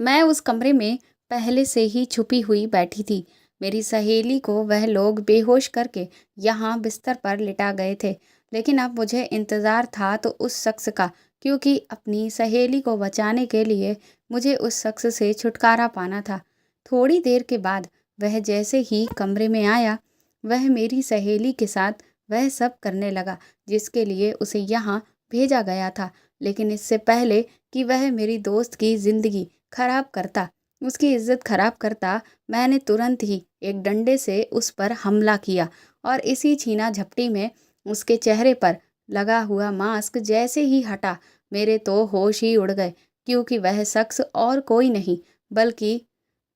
मैं उस कमरे में पहले से ही छुपी हुई बैठी थी। मेरी सहेली को वह लोग बेहोश करके यहाँ बिस्तर पर लिटा गए थे, लेकिन अब मुझे इंतज़ार था तो उस शख्स का, क्योंकि अपनी सहेली को बचाने के लिए मुझे उस शख्स से छुटकारा पाना था। थोड़ी देर के बाद वह जैसे ही कमरे में आया, वह मेरी सहेली के साथ वह सब करने लगा जिसके लिए उसे यहाँ भेजा गया था। लेकिन इससे पहले कि वह मेरी दोस्त की ज़िंदगी खराब करता, उसकी इज़्ज़त खराब करता, मैंने तुरंत ही एक डंडे से उस पर हमला किया और इसी छीना-झपटी में उसके चेहरे पर लगा हुआ मास्क जैसे ही हटा, मेरे तो होश ही उड़ गए, क्योंकि वह शख्स और कोई नहीं बल्कि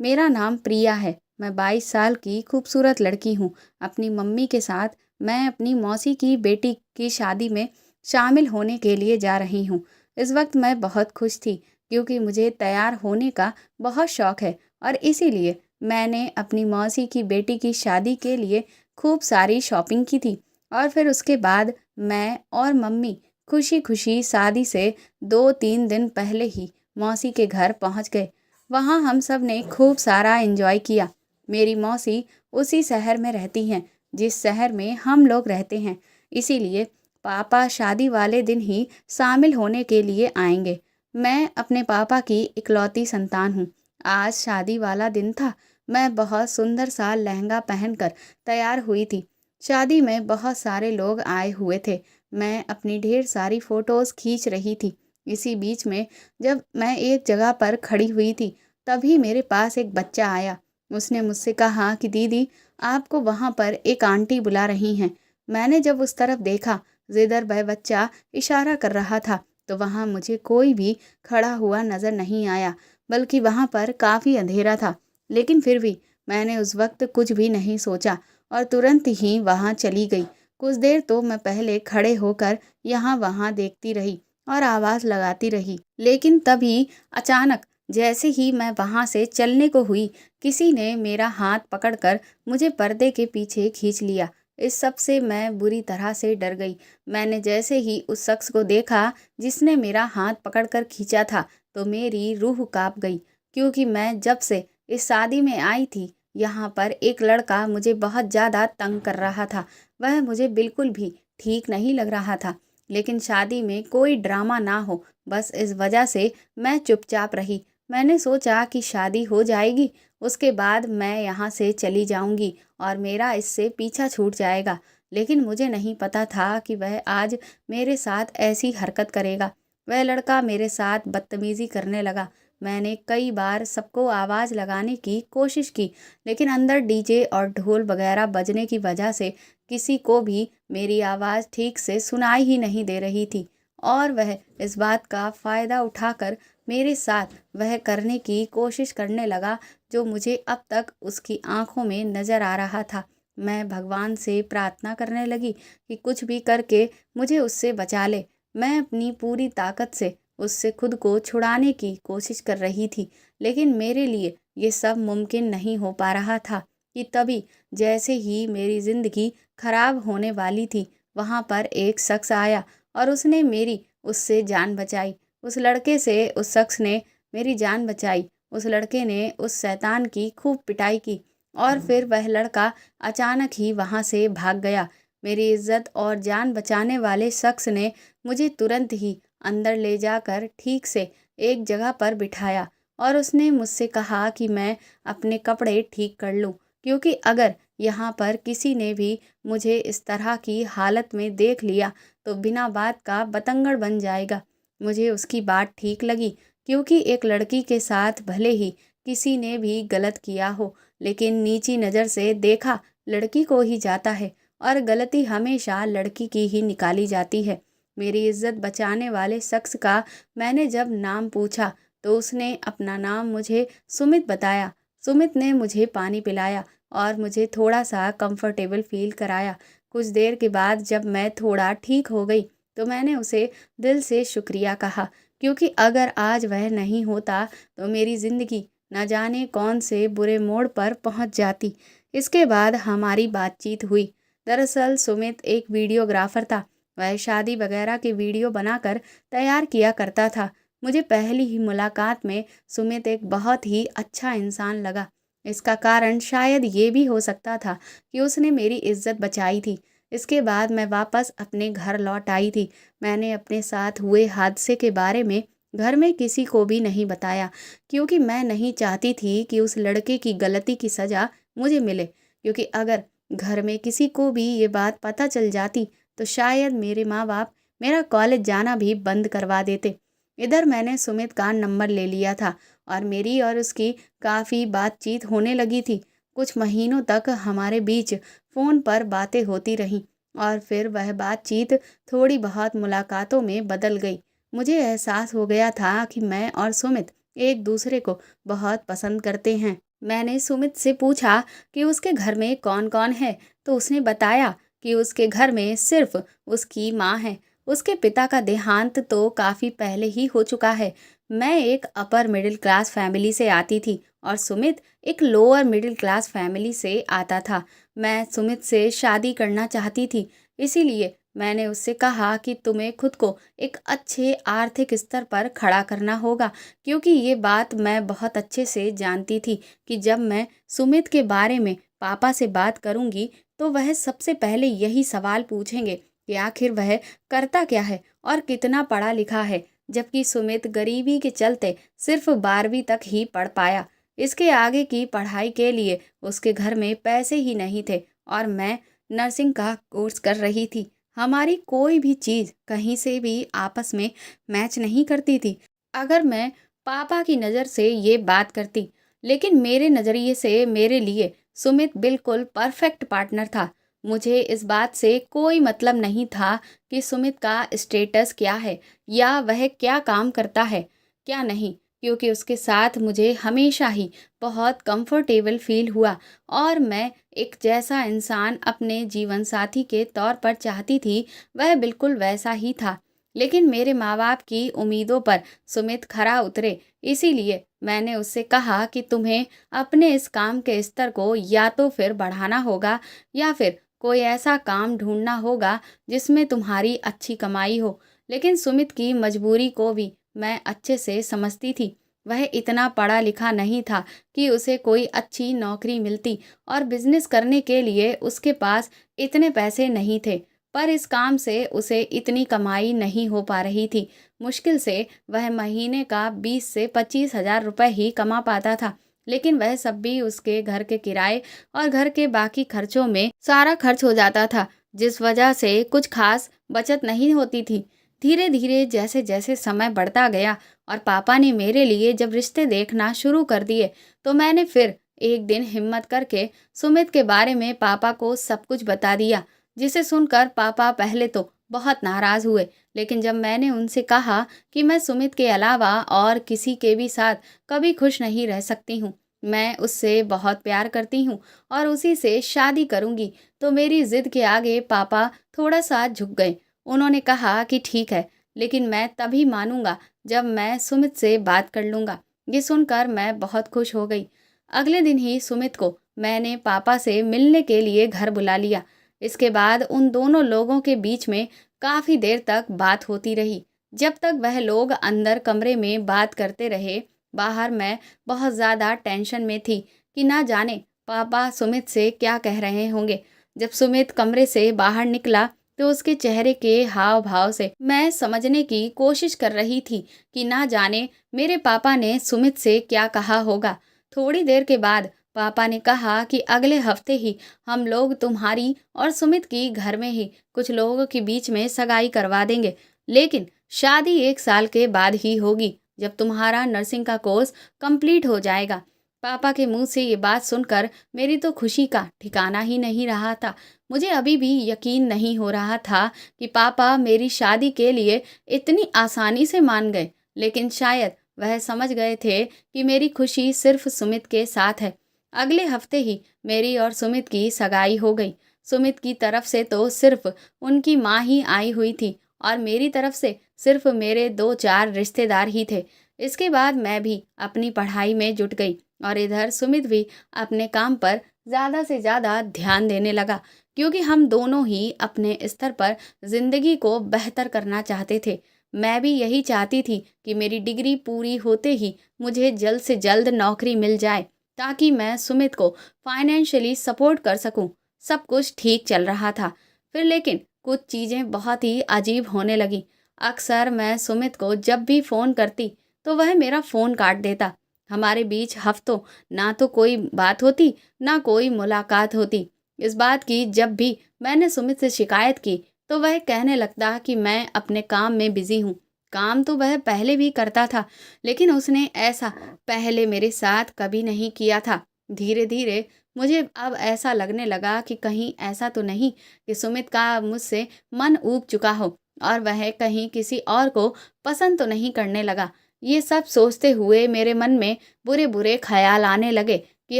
मेरा नाम प्रिया है। मैं 22 साल की खूबसूरत लड़की हूँ। अपनी मम्मी के साथ मैं अपनी मौसी की बेटी की शादी में शामिल होने के लिए जा रही हूँ। इस वक्त मैं बहुत खुश थी, क्योंकि मुझे तैयार होने का बहुत शौक है और इसीलिए मैंने अपनी मौसी की बेटी की शादी के लिए खूब सारी शॉपिंग की थी। और फिर उसके बाद मैं और मम्मी खुशी-खुशी शादी से 2-3 दिन पहले ही मौसी के घर पहुँच गए। वहाँ हम सब ने खूब सारा एंजॉय किया। मेरी मौसी उसी शहर में रहती हैं जिस शहर में हम लोग रहते हैं, इसीलिए पापा शादी वाले दिन ही शामिल होने के लिए आएंगे। मैं अपने पापा की इकलौती संतान हूँ। आज शादी वाला दिन था। मैं बहुत सुंदर सा लहंगा पहनकर तैयार हुई थी। शादी में बहुत सारे लोग आए हुए थे। मैं अपनी ढेर सारी फोटोज खींच रही थी। इसी बीच में जब मैं एक जगह पर खड़ी हुई थी, तभी मेरे पास एक बच्चा आया। उसने मुझसे कहा कि दीदी, आपको वहाँ पर एक आंटी बुला रही हैं। मैंने जब उस तरफ देखा, जिधर वह बच्चा इशारा कर रहा था, तो वहाँ मुझे कोई भी खड़ा हुआ नज़र नहीं आया, बल्कि वहाँ पर काफ़ी अंधेरा था। लेकिन फिर भी मैंने उस वक्त कुछ भी नहीं सोचा और तुरंत ही वहाँ चली गई। कुछ देर तो मैं पहले खड़े होकर यहाँ वहाँ देखती रही और आवाज़ लगाती रही, लेकिन तभी अचानक जैसे ही मैं वहाँ से चलने को हुई, किसी ने मेरा हाथ पकड़कर मुझे पर्दे के पीछे खींच लिया। इस सब से मैं बुरी तरह से डर गई। मैंने जैसे ही उस शख्स को देखा जिसने मेरा हाथ पकड़कर खींचा था, तो मेरी रूह कांप गई, क्योंकि मैं जब से इस शादी में आई थी, यहाँ पर एक लड़का मुझे बहुत ज़्यादा तंग कर रहा था। वह मुझे बिल्कुल भी ठीक नहीं लग रहा था, लेकिन शादी में कोई ड्रामा ना हो, बस इस वजह से मैं चुपचाप रही। मैंने सोचा कि शादी हो जाएगी, उसके बाद मैं यहाँ से चली जाऊँगी और मेरा इससे पीछा छूट जाएगा। लेकिन मुझे नहीं पता था कि वह आज मेरे साथ ऐसी हरकत करेगा। वह लड़का मेरे साथ बदतमीज़ी करने लगा। मैंने कई बार सबको आवाज़ लगाने की कोशिश की, लेकिन अंदर डीजे और ढोल वगैरह बजने की वजह से किसी को भी मेरी आवाज़ ठीक से सुनाई ही नहीं दे रही थी। और वह इस बात का फ़ायदा उठाकर मेरे साथ वह करने की कोशिश करने लगा जो मुझे अब तक उसकी आंखों में नज़र आ रहा था। मैं भगवान से प्रार्थना करने लगी कि कुछ भी करके मुझे उससे बचा ले। मैं अपनी पूरी ताकत से उससे खुद को छुड़ाने की कोशिश कर रही थी, लेकिन मेरे लिए ये सब मुमकिन नहीं हो पा रहा था कि तभी जैसे ही मेरी ज़िंदगी खराब होने वाली थी, वहाँ पर एक शख्स आया और उसने मेरी उससे जान बचाई। उस लड़के से उस शख्स ने मेरी जान बचाई। उस लड़के ने उस शैतान की खूब पिटाई की और फिर वह लड़का अचानक ही वहाँ से भाग गया। मेरी इज्जत और जान बचाने वाले शख्स ने मुझे तुरंत ही अंदर ले जाकर ठीक से एक जगह पर बिठाया और उसने मुझसे कहा कि मैं अपने कपड़े ठीक कर लूँ, क्योंकि अगर यहाँ पर किसी ने भी मुझे इस तरह की हालत में देख लिया तो बिना बात का बतंगड़ बन जाएगा। मुझे उसकी बात ठीक लगी, क्योंकि एक लड़की के साथ भले ही किसी ने भी गलत किया हो, लेकिन नीची नज़र से देखा लड़की को ही जाता है और गलती हमेशा लड़की की ही निकाली जाती है। मेरी इज्जत बचाने वाले शख्स का मैंने जब नाम पूछा, तो उसने अपना नाम मुझे सुमित बताया। सुमित ने मुझे पानी पिलाया और मुझे थोड़ा सा कंफर्टेबल फील कराया। कुछ देर के बाद जब मैं थोड़ा ठीक हो गई, तो मैंने उसे दिल से शुक्रिया कहा, क्योंकि अगर आज वह नहीं होता तो मेरी ज़िंदगी न जाने कौन से बुरे मोड़ पर पहुंच जाती। इसके बाद हमारी बातचीत हुई। दरअसल सुमित एक वीडियोग्राफर था। वह शादी वगैरह के वीडियो बनाकर तैयार किया करता था। मुझे पहली ही मुलाकात में सुमित एक बहुत ही अच्छा इंसान लगा। इसका कारण शायद ये भी हो सकता था कि उसने मेरी इज्जत बचाई थी। इसके बाद मैं वापस अपने घर लौट आई थी। मैंने अपने साथ हुए हादसे के बारे में घर में किसी को भी नहीं बताया, क्योंकि मैं नहीं चाहती थी कि उस लड़के की गलती की सज़ा मुझे मिले। क्योंकि अगर घर में किसी को भी ये बात पता चल जाती तो शायद मेरे माँ बाप मेरा कॉलेज जाना भी बंद करवा देते। इधर मैंने सुमित का नंबर ले लिया था और मेरी और उसकी काफ़ी बातचीत होने लगी थी। कुछ महीनों तक हमारे बीच फ़ोन पर बातें होती रहीं और फिर वह बातचीत थोड़ी बहुत मुलाकातों में बदल गई। मुझे एहसास हो गया था कि मैं और सुमित एक दूसरे को बहुत पसंद करते हैं। मैंने सुमित से पूछा कि उसके घर में कौन कौन है, तो उसने बताया कि उसके घर में सिर्फ उसकी माँ है। उसके पिता का देहांत तो काफ़ी पहले ही हो चुका है। मैं एक अपर मिडिल क्लास फैमिली से आती थी और सुमित एक लोअर मिडिल क्लास फैमिली से आता था। मैं सुमित से शादी करना चाहती थी, इसीलिए मैंने उससे कहा कि तुम्हें खुद को एक अच्छे आर्थिक स्तर पर खड़ा करना होगा, क्योंकि ये बात मैं बहुत अच्छे से जानती थी कि जब मैं सुमित के बारे में पापा से बात करूंगी तो वह सबसे पहले यही सवाल पूछेंगे कि आखिर वह करता क्या है और कितना पढ़ा लिखा है। जबकि सुमित गरीबी के चलते सिर्फ 12वीं तक ही पढ़ पाया। इसके आगे की पढ़ाई के लिए उसके घर में पैसे ही नहीं थे और मैं नर्सिंग का कोर्स कर रही थी। हमारी कोई भी चीज़ कहीं से भी आपस में मैच नहीं करती थी। अगर मैं पापा की नज़र से ये बात करती, लेकिन मेरे नज़रिए से मेरे लिए सुमित बिल्कुल परफेक्ट पार्टनर था। मुझे इस बात से कोई मतलब नहीं था कि सुमित का स्टेटस क्या है या वह क्या काम करता है, क्या नहीं, क्योंकि उसके साथ मुझे हमेशा ही बहुत कंफर्टेबल फील हुआ और मैं एक जैसा इंसान अपने जीवन साथी के तौर पर चाहती थी, वह बिल्कुल वैसा ही था। लेकिन मेरे माँ बाप की उम्मीदों पर सुमित खरा उतरे, इसीलिए मैंने उससे कहा कि तुम्हें अपने इस काम के स्तर को या तो फिर बढ़ाना होगा या फिर कोई ऐसा काम ढूंढना होगा जिसमें तुम्हारी अच्छी कमाई हो। लेकिन सुमित की मजबूरी को भी मैं अच्छे से समझती थी। वह इतना पढ़ा लिखा नहीं था कि उसे कोई अच्छी नौकरी मिलती और बिजनेस करने के लिए उसके पास इतने पैसे नहीं थे। पर इस काम से उसे इतनी कमाई नहीं हो पा रही थी। मुश्किल से वह महीने का 20 से 25 हज़ार रुपये ही कमा पाता था। लेकिन वह सब भी उसके घर के किराए और घर के बाकी खर्चों में सारा खर्च हो जाता था, जिस वजह से कुछ खास बचत नहीं होती थी। धीरे धीरे जैसे जैसे समय बढ़ता गया और पापा ने मेरे लिए जब रिश्ते देखना शुरू कर दिए, तो मैंने फिर एक दिन हिम्मत करके सुमित के बारे में पापा को सब कुछ बता दिया, जिसे सुनकर पापा पहले तो बहुत नाराज़ हुए। लेकिन जब मैंने उनसे कहा कि मैं सुमित के अलावा और किसी के भी साथ कभी खुश नहीं रह सकती हूँ, मैं उससे बहुत प्यार करती हूँ और उसी से शादी करूँगी, तो मेरी ज़िद के आगे पापा थोड़ा सा झुक गए। उन्होंने कहा कि ठीक है, लेकिन मैं तभी मानूंगा जब मैं सुमित से बात कर लूँगा। ये सुनकर मैं बहुत खुश हो गई। अगले दिन ही सुमित को मैंने पापा से मिलने के लिए घर बुला लिया। इसके बाद उन दोनों लोगों के बीच में काफ़ी देर तक बात होती रही। जब तक वह लोग अंदर कमरे में बात करते रहे, बाहर मैं बहुत ज़्यादा टेंशन में थी कि ना जाने पापा सुमित से क्या कह रहे होंगे। जब सुमित कमरे से बाहर निकला तो उसके चेहरे के हाव भाव से मैं समझने की कोशिश कर रही थी कि ना जाने मेरे पापा ने सुमित से क्या कहा होगा। थोड़ी देर के बाद पापा ने कहा कि अगले हफ्ते ही हम लोग तुम्हारी और सुमित की घर में ही कुछ लोगों के बीच में सगाई करवा देंगे, लेकिन शादी 1 साल के बाद ही होगी, जब तुम्हारा नर्सिंग का कोर्स कंप्लीट हो जाएगा। पापा के मुंह से ये बात सुनकर मेरी तो खुशी का ठिकाना ही नहीं रहा था। मुझे अभी भी यकीन नहीं हो रहा था कि पापा मेरी शादी के लिए इतनी आसानी से मान गए, लेकिन शायद वह समझ गए थे कि मेरी खुशी सिर्फ सुमित के साथ है। अगले हफ्ते ही मेरी और सुमित की सगाई हो गई। सुमित की तरफ से तो सिर्फ उनकी माँ ही आई हुई थी और मेरी तरफ से सिर्फ मेरे 2-4 रिश्तेदार ही थे। इसके बाद मैं भी अपनी पढ़ाई में जुट गई और इधर सुमित भी अपने काम पर ज़्यादा से ज़्यादा ध्यान देने लगा, क्योंकि हम दोनों ही अपने स्तर पर ज़िंदगी को बेहतर करना चाहते थे। मैं भी यही चाहती थी कि मेरी डिग्री पूरी होते ही मुझे जल्द से जल्द नौकरी मिल जाए, ताकि मैं सुमित को फाइनेंशियली सपोर्ट कर सकूं। सब कुछ ठीक चल रहा था। फिर लेकिन कुछ चीज़ें बहुत ही अजीब होने लगी। अक्सर मैं सुमित को जब भी फ़ोन करती तो वह मेरा फ़ोन काट देता। हमारे बीच हफ्तों ना तो कोई बात होती, ना कोई मुलाकात होती। इस बात की जब भी मैंने सुमित से शिकायत की तो वह कहने लगता कि मैं अपने काम में बिज़ी हूँ। काम तो वह पहले भी करता था, लेकिन उसने ऐसा पहले मेरे साथ कभी नहीं किया था। धीरे धीरे मुझे अब ऐसा लगने लगा कि कहीं ऐसा तो नहीं कि सुमित का मुझसे मन ऊब चुका हो और वह कहीं किसी और को पसंद तो नहीं करने लगा। ये सब सोचते हुए मेरे मन में बुरे बुरे ख्याल आने लगे कि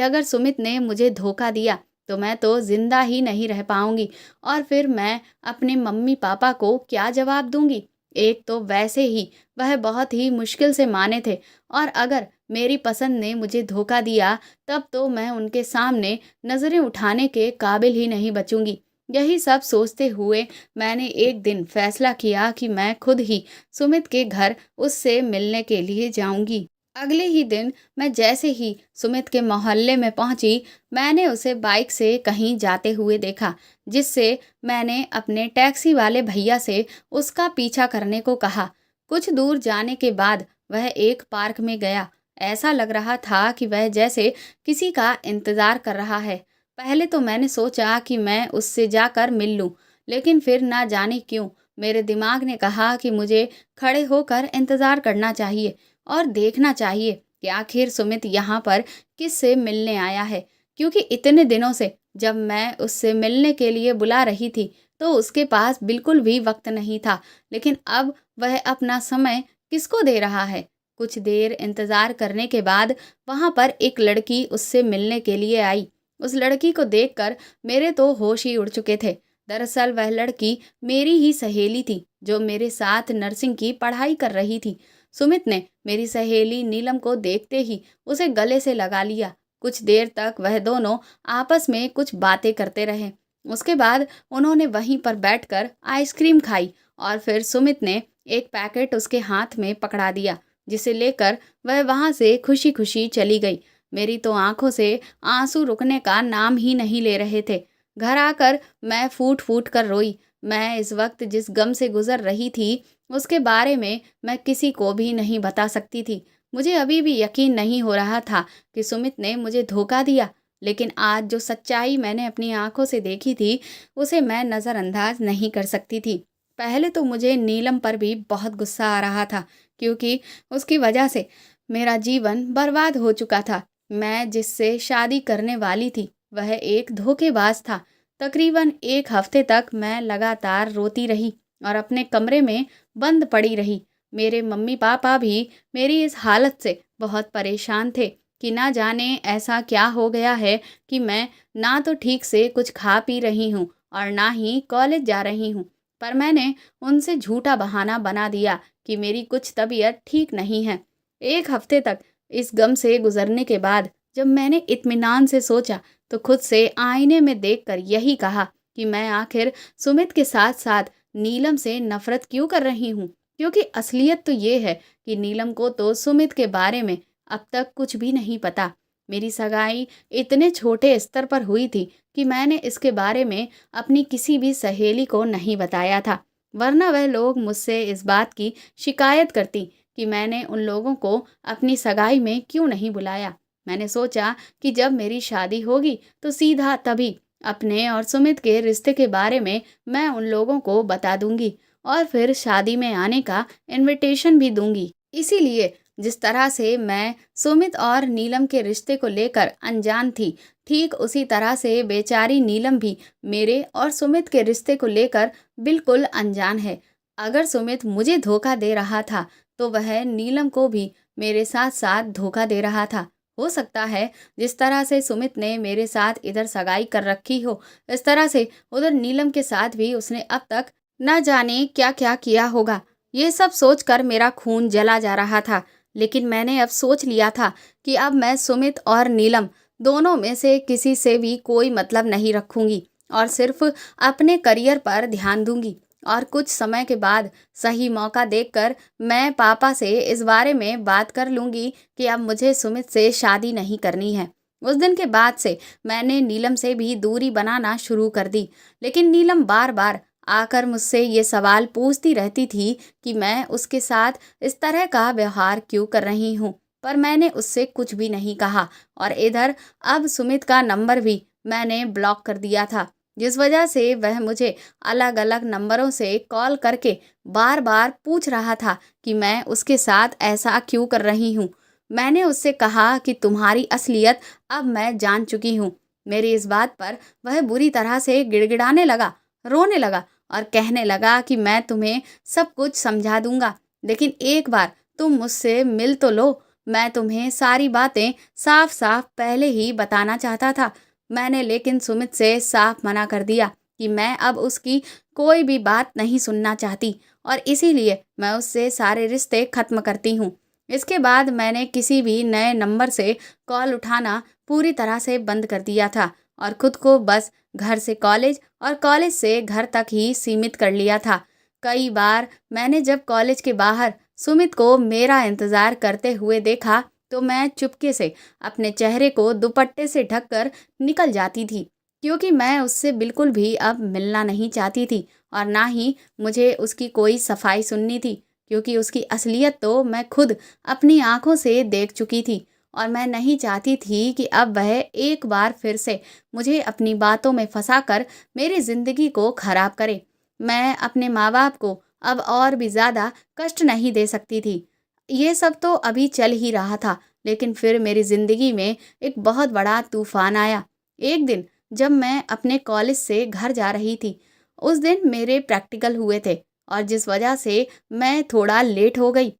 अगर सुमित ने मुझे धोखा दिया तो मैं तो जिंदा ही नहीं रह पाऊंगी, और फिर मैं अपने मम्मी पापा को क्या जवाब दूंगी। एक तो वैसे ही वह बहुत ही मुश्किल से माने थे, और अगर मेरी पसंद ने मुझे धोखा दिया तब तो मैं उनके सामने नज़रें उठाने के काबिल ही नहीं बचूंगी। यही सब सोचते हुए मैंने एक दिन फैसला किया कि मैं खुद ही सुमित के घर उससे मिलने के लिए जाऊंगी। अगले ही दिन मैं जैसे ही सुमित के मोहल्ले में पहुंची, मैंने उसे बाइक से कहीं जाते हुए देखा, जिससे मैंने अपने टैक्सी वाले भैया से उसका पीछा करने को कहा। कुछ दूर जाने के बाद वह एक पार्क में गया। ऐसा लग रहा था कि वह जैसे किसी का इंतज़ार कर रहा है। पहले तो मैंने सोचा कि मैं उससे जाकर मिल लूं, लेकिन फिर ना जाने क्यों मेरे दिमाग ने कहा कि मुझे खड़े होकर इंतज़ार करना चाहिए और देखना चाहिए कि आखिर सुमित यहाँ पर किससे मिलने आया है। क्योंकि इतने दिनों से जब मैं उससे मिलने के लिए बुला रही थी तो उसके पास बिल्कुल भी वक्त नहीं था, लेकिन अब वह अपना समय किसको दे रहा है। कुछ देर इंतज़ार करने के बाद वहाँ पर एक लड़की उससे मिलने के लिए आई। उस लड़की को देखकर मेरे तो होश ही उड़ चुके थे। दरअसल वह लड़की मेरी ही सहेली थी, जो मेरे साथ नर्सिंग की पढ़ाई कर रही थी। सुमित ने मेरी सहेली नीलम को देखते ही उसे गले से लगा लिया। कुछ देर तक वह दोनों आपस में कुछ बातें करते रहे। उसके बाद उन्होंने वहीं पर बैठकर आइसक्रीम खाई, और फिर सुमित ने एक पैकेट उसके हाथ में पकड़ा दिया, जिसे लेकर वह वहां से खुशी खुशी चली गई। मेरी तो आंखों से आंसू रुकने का नाम ही नहीं ले रहे थे। घर आकर मैं फूट फूट कर रोई। मैं इस वक्त जिस गम से गुजर रही थी उसके बारे में मैं किसी को भी नहीं बता सकती थी। मुझे अभी भी यकीन नहीं हो रहा था कि सुमित ने मुझे धोखा दिया, लेकिन आज जो सच्चाई मैंने अपनी आंखों से देखी थी उसे मैं नज़रअंदाज नहीं कर सकती थी। पहले तो मुझे नीलम पर भी बहुत गुस्सा आ रहा था, क्योंकि उसकी वजह से मेरा जीवन बर्बाद हो चुका था। मैं जिससे शादी करने वाली थी वह एक धोखेबाज था। तकरीबन एक हफ्ते तक मैं लगातार रोती रही और अपने कमरे में बंद पड़ी रही। मेरे मम्मी पापा भी मेरी इस हालत से बहुत परेशान थे कि ना जाने ऐसा क्या हो गया है कि मैं ना तो ठीक से कुछ खा पी रही हूँ और ना ही कॉलेज जा रही हूँ। पर मैंने उनसे झूठा बहाना बना दिया कि मेरी कुछ तबीयत ठीक नहीं है। एक हफ्ते तक इस गम से गुजरने के बाद जब मैंने इत्मीनान से सोचा तो खुद से आईने में देखकर यही कहा कि मैं आखिर सुमित के साथ साथ नीलम से नफरत क्यों कर रही हूँ। क्योंकि असलियत तो ये है कि नीलम को तो सुमित के बारे में अब तक कुछ भी नहीं पता। मेरी सगाई इतने छोटे स्तर पर हुई थी कि मैंने इसके बारे में अपनी किसी भी सहेली को नहीं बताया था, वरना वह लोग मुझसे इस बात की शिकायत करती कि मैंने उन लोगों को अपनी सगाई में क्यों नहीं बुलाया। मैंने सोचा कि जब मेरी शादी होगी तो सीधा तभी अपने और सुमित के रिश्ते के बारे में मैं उन लोगों को बता दूंगी और फिर शादी में आने का इनविटेशन भी दूंगी। इसीलिए जिस तरह से मैं सुमित और नीलम के रिश्ते को लेकर अनजान थी, ठीक उसी तरह से बेचारी नीलम भी मेरे और सुमित के रिश्ते को लेकर बिल्कुल अनजान है। अगर सुमित मुझे धोखा दे रहा था तो वह नीलम को भी मेरे साथ साथ धोखा दे रहा था। हो सकता है जिस तरह से सुमित ने मेरे साथ इधर सगाई कर रखी हो, इस तरह से उधर नीलम के साथ भी उसने अब तक न जाने क्या क्या किया होगा। ये सब सोचकर मेरा खून जला जा रहा था, लेकिन मैंने अब सोच लिया था कि अब मैं सुमित और नीलम दोनों में से किसी से भी कोई मतलब नहीं रखूंगी और सिर्फ अपने करियर पर ध्यान दूंगी। और कुछ समय के बाद सही मौका देखकर मैं पापा से इस बारे में बात कर लूँगी कि अब मुझे सुमित से शादी नहीं करनी है। उस दिन के बाद से मैंने नीलम से भी दूरी बनाना शुरू कर दी, लेकिन नीलम बार-बार आकर मुझसे ये सवाल पूछती रहती थी कि मैं उसके साथ इस तरह का व्यवहार क्यों कर रही हूँ। पर मैंने उससे कुछ भी नहीं कहा और इधर अब सुमित का नंबर भी मैंने ब्लॉक कर दिया था, जिस वजह से वह मुझे अलग-अलग नंबरों से कॉल करके बार-बार पूछ रहा था कि मैं उसके साथ ऐसा क्यों कर रही हूँ। मैंने उससे कहा कि तुम्हारी असलियत अब मैं जान चुकी हूँ। मेरी इस बात पर वह बुरी तरह से गिड़गिड़ाने लगा, रोने लगा और कहने लगा कि मैं तुम्हें सब कुछ समझा दूंगा, लेकिन एक बार तुम मुझसे मिल तो लो। मैं तुम्हें सारी बातें साफ-साफ पहले ही बताना चाहता था। मैंने लेकिन सुमित से साफ मना कर दिया कि मैं अब उसकी कोई भी बात नहीं सुनना चाहती और इसीलिए मैं उससे सारे रिश्ते खत्म करती हूँ। इसके बाद मैंने किसी भी नए नंबर से कॉल उठाना पूरी तरह से बंद कर दिया था और खुद को बस घर से कॉलेज और कॉलेज से घर तक ही सीमित कर लिया था। कई बार मैंने जब कॉलेज के बाहर सुमित को मेरा इंतज़ार करते हुए देखा तो मैं चुपके से अपने चेहरे को दुपट्टे से ढककर निकल जाती थी, क्योंकि मैं उससे बिल्कुल भी अब मिलना नहीं चाहती थी और ना ही मुझे उसकी कोई सफाई सुननी थी, क्योंकि उसकी असलियत तो मैं खुद अपनी आंखों से देख चुकी थी और मैं नहीं चाहती थी कि अब वह एक बार फिर से मुझे अपनी बातों में फंसाकर मेरी ज़िंदगी को खराब करे। मैं अपने माँ बाप को अब और भी ज़्यादा कष्ट नहीं दे सकती थी। ये सब तो अभी चल ही रहा था, लेकिन फिर मेरी ज़िंदगी में एक बहुत बड़ा तूफान आया। एक दिन जब मैं अपने कॉलेज से घर जा रही थी, उस दिन मेरे प्रैक्टिकल हुए थे और जिस वजह से मैं थोड़ा लेट हो गई।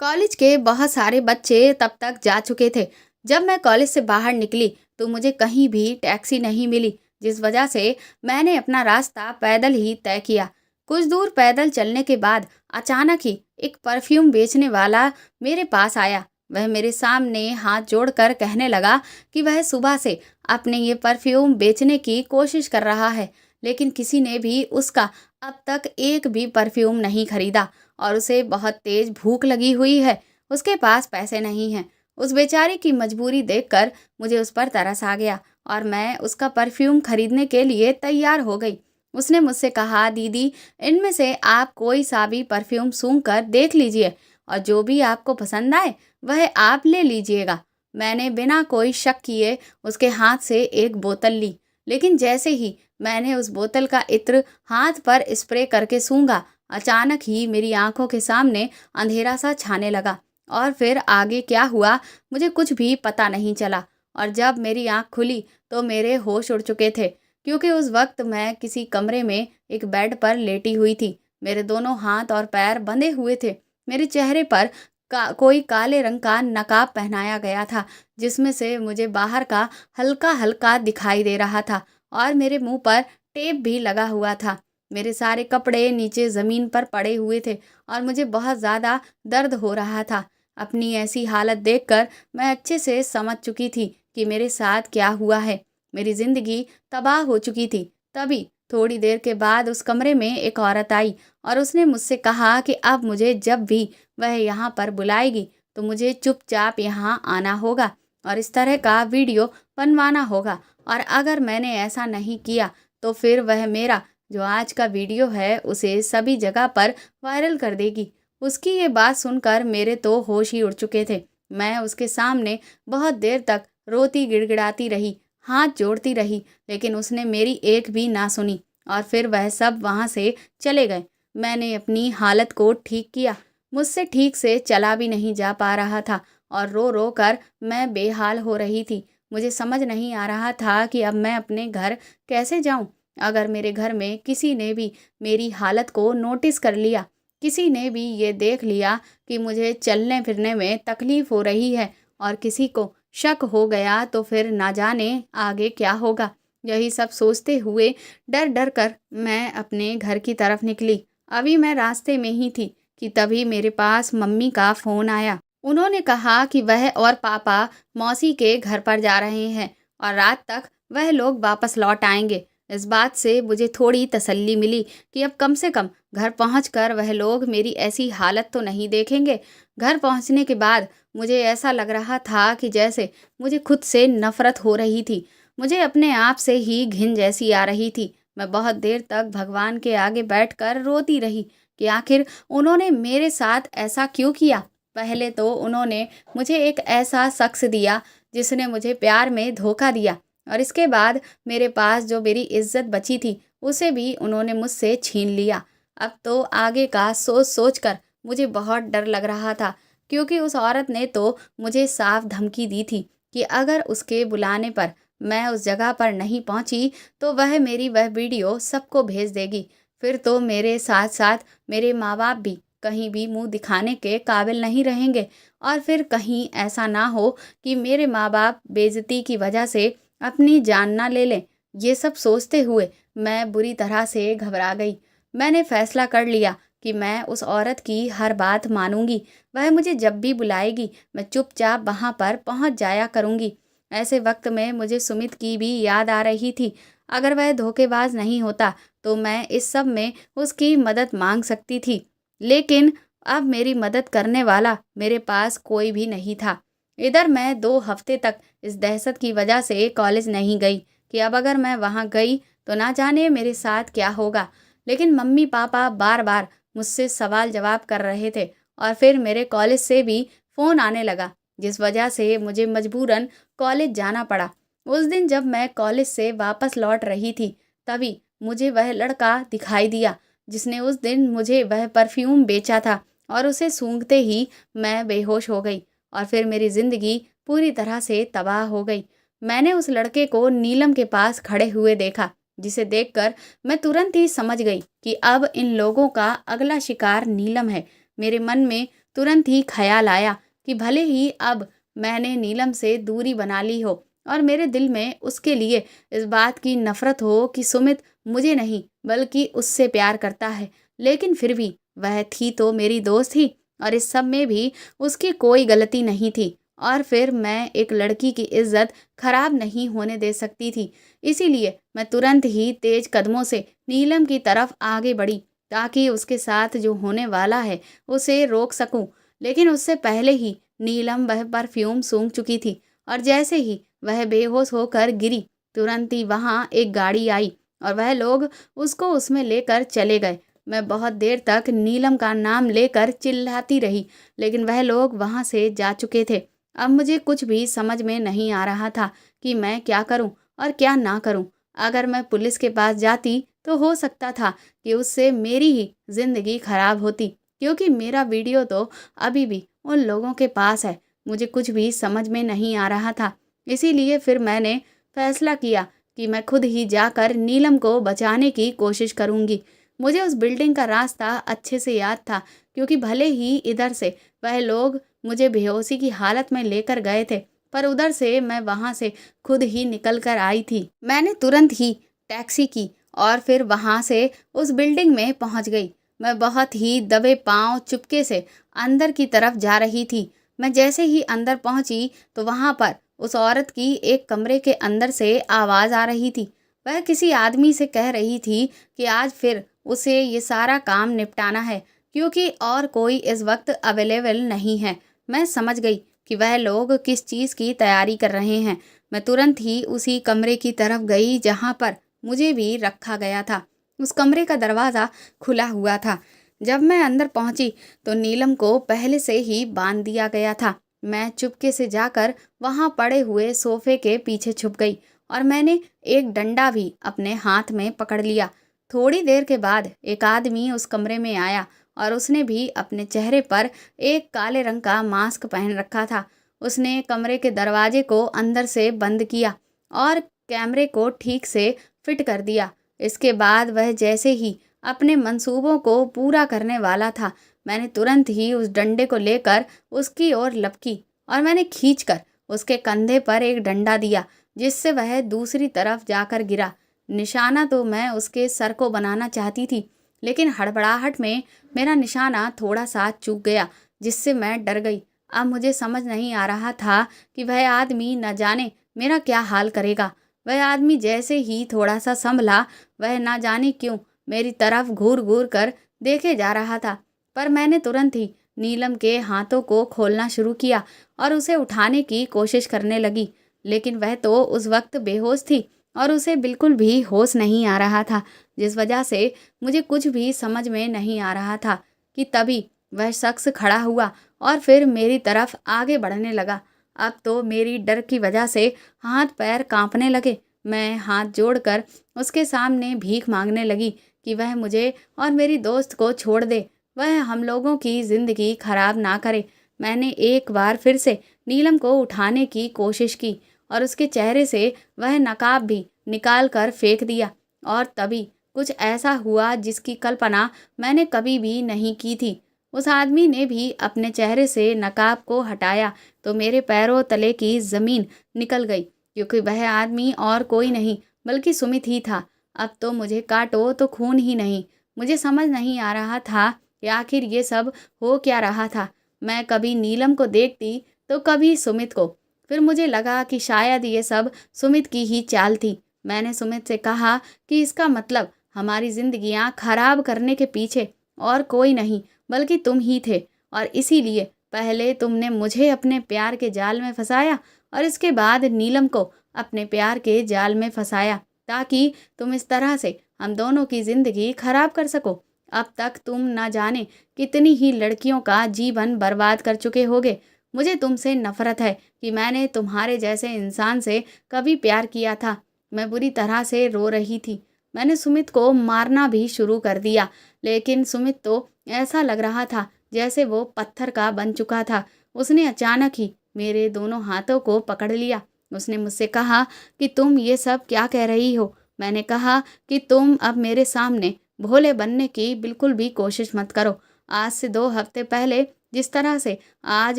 कॉलेज के बहुत सारे बच्चे तब तक जा चुके थे। जब मैं कॉलेज से बाहर निकली तो मुझे कहीं भी टैक्सी नहीं मिली, जिस वजह से मैंने अपना रास्ता पैदल ही तय किया। कुछ दूर पैदल चलने के बाद अचानक ही एक परफ्यूम बेचने वाला मेरे पास आया। वह मेरे सामने हाथ जोड़कर कहने लगा कि वह सुबह से अपने ये परफ्यूम बेचने की कोशिश कर रहा है, लेकिन किसी ने भी उसका अब तक एक भी परफ्यूम नहीं खरीदा और उसे बहुत तेज भूख लगी हुई है। उसके पास पैसे नहीं हैं। उस बेचारे की मजबूरी देखकर मुझे उस पर तरस आ गया और मैं उसका परफ्यूम खरीदने के लिए तैयार हो गई। उसने मुझसे कहा, दीदी, इनमें से आप कोई सा भी परफ्यूम सूंघ कर देख लीजिए और जो भी आपको पसंद आए वह आप ले लीजिएगा। मैंने बिना कोई शक किए उसके हाथ से एक बोतल ली, लेकिन जैसे ही मैंने उस बोतल का इत्र हाथ पर स्प्रे करके सूंघा, अचानक ही मेरी आंखों के सामने अंधेरा सा छाने लगा और फिर आगे क्या हुआ मुझे कुछ भी पता नहीं चला। और जब मेरी आंख खुली तो मेरे होश उड़ चुके थे, क्योंकि उस वक्त मैं किसी कमरे में एक बेड पर लेटी हुई थी। मेरे दोनों हाथ और पैर बंधे हुए थे। मेरे चेहरे पर कोई काले रंग का नकाब पहनाया गया था, जिसमें से मुझे बाहर का हल्का हल्का दिखाई दे रहा था और मेरे मुंह पर टेप भी लगा हुआ था। मेरे सारे कपड़े नीचे ज़मीन पर पड़े हुए थे और मुझे बहुत ज़्यादा दर्द हो रहा था। अपनी ऐसी हालत देखकर मैं अच्छे से समझ चुकी थी कि मेरे साथ क्या हुआ है। मेरी ज़िंदगी तबाह हो चुकी थी। तभी थोड़ी देर के बाद उस कमरे में एक औरत आई और उसने मुझसे कहा कि अब मुझे जब भी वह यहाँ पर बुलाएगी तो मुझे चुपचाप यहाँ आना होगा और इस तरह का वीडियो बनवाना होगा, और अगर मैंने ऐसा नहीं किया तो फिर वह मेरा जो आज का वीडियो है उसे सभी जगह पर वायरल कर देगी। उसकी ये बात सुनकर मेरे तो होश ही उड़ चुके थे। मैं उसके सामने बहुत देर तक रोती गिड़गिड़ाती रही, हाथ जोड़ती रही, लेकिन उसने मेरी एक भी ना सुनी और फिर वह सब वहाँ से चले गए। मैंने अपनी हालत को ठीक किया। मुझसे ठीक से चला भी नहीं जा पा रहा था और रो रो कर मैं बेहाल हो रही थी। मुझे समझ नहीं आ रहा था कि अब मैं अपने घर कैसे जाऊं। अगर मेरे घर में किसी ने भी मेरी हालत को नोटिस कर लिया, किसी ने भी ये देख लिया कि मुझे चलने फिरने में तकलीफ हो रही है और किसी को शक हो गया तो फिर ना जाने आगे क्या होगा। यही सब सोचते हुए डर डर कर मैं अपने घर की तरफ निकली। अभी मैं रास्ते में ही थी कि तभी मेरे पास मम्मी का फ़ोन आया। उन्होंने कहा कि वह और पापा मौसी के घर पर जा रहे हैं और रात तक वह लोग वापस लौट आएंगे। इस बात से मुझे थोड़ी तसल्ली मिली कि अब कम से कम घर पहुंचकर वह लोग मेरी ऐसी हालत तो नहीं देखेंगे। घर पहुंचने के बाद मुझे ऐसा लग रहा था कि जैसे मुझे खुद से नफरत हो रही थी। मुझे अपने आप से ही घिन जैसी आ रही थी। मैं बहुत देर तक भगवान के आगे बैठकर रोती रही कि आखिर उन्होंने मेरे साथ ऐसा क्यों किया। पहले तो उन्होंने मुझे एक ऐसा शख्स दिया जिसने मुझे प्यार में धोखा दिया, और इसके बाद मेरे पास जो मेरी इज्जत बची थी उसे भी उन्होंने मुझसे छीन लिया। अब तो आगे का सोच सोच कर मुझे बहुत डर लग रहा था, क्योंकि उस औरत ने तो मुझे साफ धमकी दी थी कि अगर उसके बुलाने पर मैं उस जगह पर नहीं पहुंची तो वह मेरी वह वीडियो सबको भेज देगी। फिर तो मेरे साथ साथ मेरे माँ बाप भी कहीं भी मुंह दिखाने के काबिल नहीं रहेंगे, और फिर कहीं ऐसा ना हो कि मेरे माँ बाप बेइज्जती की वजह से अपनी जान ना ले लें। ये सब सोचते हुए मैं बुरी तरह से घबरा गई। मैंने फैसला कर लिया कि मैं उस औरत की हर बात मानूंगी। वह मुझे जब भी बुलाएगी मैं चुपचाप वहां पर पहुंच जाया करूंगी। ऐसे वक्त में मुझे सुमित की भी याद आ रही थी। अगर वह धोखेबाज नहीं होता तो मैं इस सब में उसकी मदद मांग सकती थी, लेकिन अब मेरी मदद करने वाला मेरे पास कोई भी नहीं था। इधर मैं 2 हफ्ते तक इस दहशत की वजह से कॉलेज नहीं गई कि अब अगर मैं वहाँ गई तो ना जाने मेरे साथ क्या होगा। लेकिन मम्मी पापा बार बार मुझसे सवाल जवाब कर रहे थे, और फिर मेरे कॉलेज से भी फ़ोन आने लगा, जिस वजह से मुझे मजबूरन कॉलेज जाना पड़ा। उस दिन जब मैं कॉलेज से वापस लौट रही थी तभी मुझे वह लड़का दिखाई दिया जिसने उस दिन मुझे वह परफ्यूम बेचा था, और उसे सूंघते ही मैं बेहोश हो गई और फिर मेरी ज़िंदगी पूरी तरह से तबाह हो गई। मैंने उस लड़के को नीलम के पास खड़े हुए देखा, जिसे देखकर मैं तुरंत ही समझ गई कि अब इन लोगों का अगला शिकार नीलम है। मेरे मन में तुरंत ही ख्याल आया कि भले ही अब मैंने नीलम से दूरी बना ली हो और मेरे दिल में उसके लिए इस बात की नफरत हो कि सुमित मुझे नहीं बल्कि उससे प्यार करता है, लेकिन फिर भी वह थी तो मेरी दोस्त ही, और इस सब में भी उसकी कोई गलती नहीं थी। और फिर मैं एक लड़की की इज्जत खराब नहीं होने दे सकती थी। इसीलिए मैं तुरंत ही तेज कदमों से नीलम की तरफ आगे बढ़ी ताकि उसके साथ जो होने वाला है उसे रोक सकूं। लेकिन उससे पहले ही नीलम वह परफ्यूम सूंघ चुकी थी, और जैसे ही वह बेहोश होकर गिरी तुरंत ही वहां एक गाड़ी आई और वह लोग उसको उसमें लेकर चले गए। मैं बहुत देर तक नीलम का नाम लेकर चिल्लाती रही, लेकिन वह लोग वहां से जा चुके थे। अब मुझे कुछ भी समझ में नहीं आ रहा था कि मैं क्या करूं और क्या ना करूं। अगर मैं पुलिस के पास जाती तो हो सकता था कि उससे मेरी ही जिंदगी खराब होती, क्योंकि मेरा वीडियो तो अभी भी उन लोगों के पास है। मुझे कुछ भी समझ में नहीं आ रहा था। इसीलिए फिर मैंने फैसला किया कि मैं खुद ही जाकर नीलम को बचाने की कोशिश करूंगी। मुझे उस बिल्डिंग का रास्ता अच्छे से याद था, क्योंकि भले ही इधर से वह लोग मुझे बेहोशी की हालत में लेकर गए थे, पर उधर से मैं वहां से खुद ही निकल कर आई थी। मैंने तुरंत ही टैक्सी की और फिर वहां से उस बिल्डिंग में पहुंच गई। मैं बहुत ही दबे पांव चुपके से अंदर की तरफ जा रही थी। मैं जैसे ही अंदर पहुंची तो वहां पर उस औरत की एक कमरे के अंदर से आवाज आ रही थी। वह किसी आदमी से कह रही थी कि आज फिर उसे ये सारा काम निपटाना है, क्योंकि और कोई इस वक्त अवेलेबल नहीं है। मैं समझ गई कि वह लोग किस चीज़ की तैयारी कर रहे हैं। मैं तुरंत ही उसी कमरे की तरफ गई जहां पर मुझे भी रखा गया था। उस कमरे का दरवाज़ा खुला हुआ था। जब मैं अंदर पहुंची तो नीलम को पहले से ही बांध दिया गया था। मैं चुपके से जाकर वहां पड़े हुए सोफे के पीछे छुप गई और मैंने एक डंडा भी अपने हाथ में पकड़ लिया। थोड़ी देर के बाद एक आदमी उस कमरे में आया और उसने भी अपने चेहरे पर एक काले रंग का मास्क पहन रखा था। उसने कमरे के दरवाजे को अंदर से बंद किया और कैमरे को ठीक से फिट कर दिया। इसके बाद वह जैसे ही अपने मंसूबों को पूरा करने वाला था, मैंने तुरंत ही उस डंडे को लेकर उसकी ओर लपकी और मैंने खींचकर उसके कंधे पर एक डंडा दिया, जिससे वह दूसरी तरफ जाकर गिरा। निशाना तो मैं उसके सर को बनाना चाहती थी, लेकिन हड़बड़ाहट में मेरा निशाना थोड़ा सा चूक गया, जिससे मैं डर गई। अब मुझे समझ नहीं आ रहा था कि वह आदमी न जाने मेरा क्या हाल करेगा। वह आदमी जैसे ही थोड़ा सा संभला, वह ना जाने क्यों मेरी तरफ घूर घूर कर देखे जा रहा था। पर मैंने तुरंत ही नीलम के हाथों को खोलना शुरू किया और उसे उठाने की कोशिश करने लगी, लेकिन वह तो उस वक्त बेहोश थी और उसे बिल्कुल भी होश नहीं आ रहा था, जिस वजह से मुझे कुछ भी समझ में नहीं आ रहा था कि तभी वह शख्स खड़ा हुआ और फिर मेरी तरफ आगे बढ़ने लगा। अब तो मेरी डर की वजह से हाथ पैर कांपने लगे। मैं हाथ जोड़कर उसके सामने भीख मांगने लगी कि वह मुझे और मेरी दोस्त को छोड़ दे, वह हम लोगों की ज़िंदगी खराब ना करे। मैंने एक बार फिर से नीलम को उठाने की कोशिश की और उसके चेहरे से वह नकाब भी निकाल कर फेंक दिया, और तभी कुछ ऐसा हुआ जिसकी कल्पना मैंने कभी भी नहीं की थी। उस आदमी ने भी अपने चेहरे से नकाब को हटाया तो मेरे पैरों तले की ज़मीन निकल गई, क्योंकि वह आदमी और कोई नहीं बल्कि सुमित ही था। अब तो मुझे काटो तो खून ही नहीं। मुझे समझ नहीं आ रहा था कि आखिर ये सब हो क्या रहा था। मैं कभी नीलम को देखती तो कभी सुमित को। फिर मुझे लगा कि शायद ये सब सुमित की ही चाल थी। मैंने सुमित से कहा कि इसका मतलब हमारी जिंदगियां खराब करने के पीछे और कोई नहीं बल्कि तुम ही थे, और इसीलिए पहले तुमने मुझे अपने प्यार के जाल में फंसाया और इसके बाद नीलम को अपने प्यार के जाल में फंसाया, ताकि तुम इस तरह से हम दोनों की ज़िंदगी खराब कर सको। अब तक तुम ना जाने कितनी ही लड़कियों का जीवन बर्बाद कर चुके होगे। मुझे तुमसे नफरत है कि मैंने तुम्हारे जैसे इंसान से कभी प्यार किया था। मैं बुरी तरह से रो रही थी। मैंने सुमित को मारना भी शुरू कर दिया, लेकिन सुमित तो ऐसा लग रहा था जैसे वो पत्थर का बन चुका था। उसने अचानक ही मेरे दोनों हाथों को पकड़ लिया। उसने मुझसे कहा कि तुम ये सब क्या कह रही हो। मैंने कहा कि तुम अब मेरे सामने भोले बनने की बिल्कुल भी कोशिश मत करो। आज से 2 हफ्ते पहले जिस तरह से आज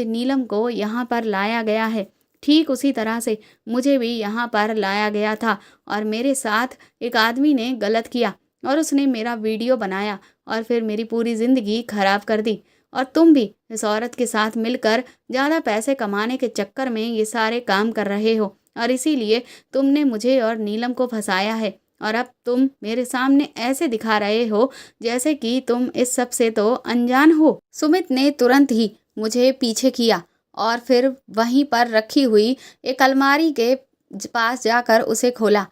नीलम को यहाँ पर लाया गया है, ठीक उसी तरह से मुझे भी यहाँ पर लाया गया था, और मेरे साथ एक आदमी ने गलत किया और उसने मेरा वीडियो बनाया और फिर मेरी पूरी ज़िंदगी खराब कर दी। और तुम भी इस औरत के साथ मिलकर ज़्यादा पैसे कमाने के चक्कर में ये सारे काम कर रहे हो, और इसीलिए तुमने मुझे और नीलम को फंसाया है। और अब तुम मेरे सामने ऐसे दिखा रहे हो जैसे कि तुम इस सब से तो अनजान हो। सुमित ने तुरंत ही मुझे पीछे किया और फिर वहीं पर रखी हुई एक अलमारी के पास जाकर उसे खोला,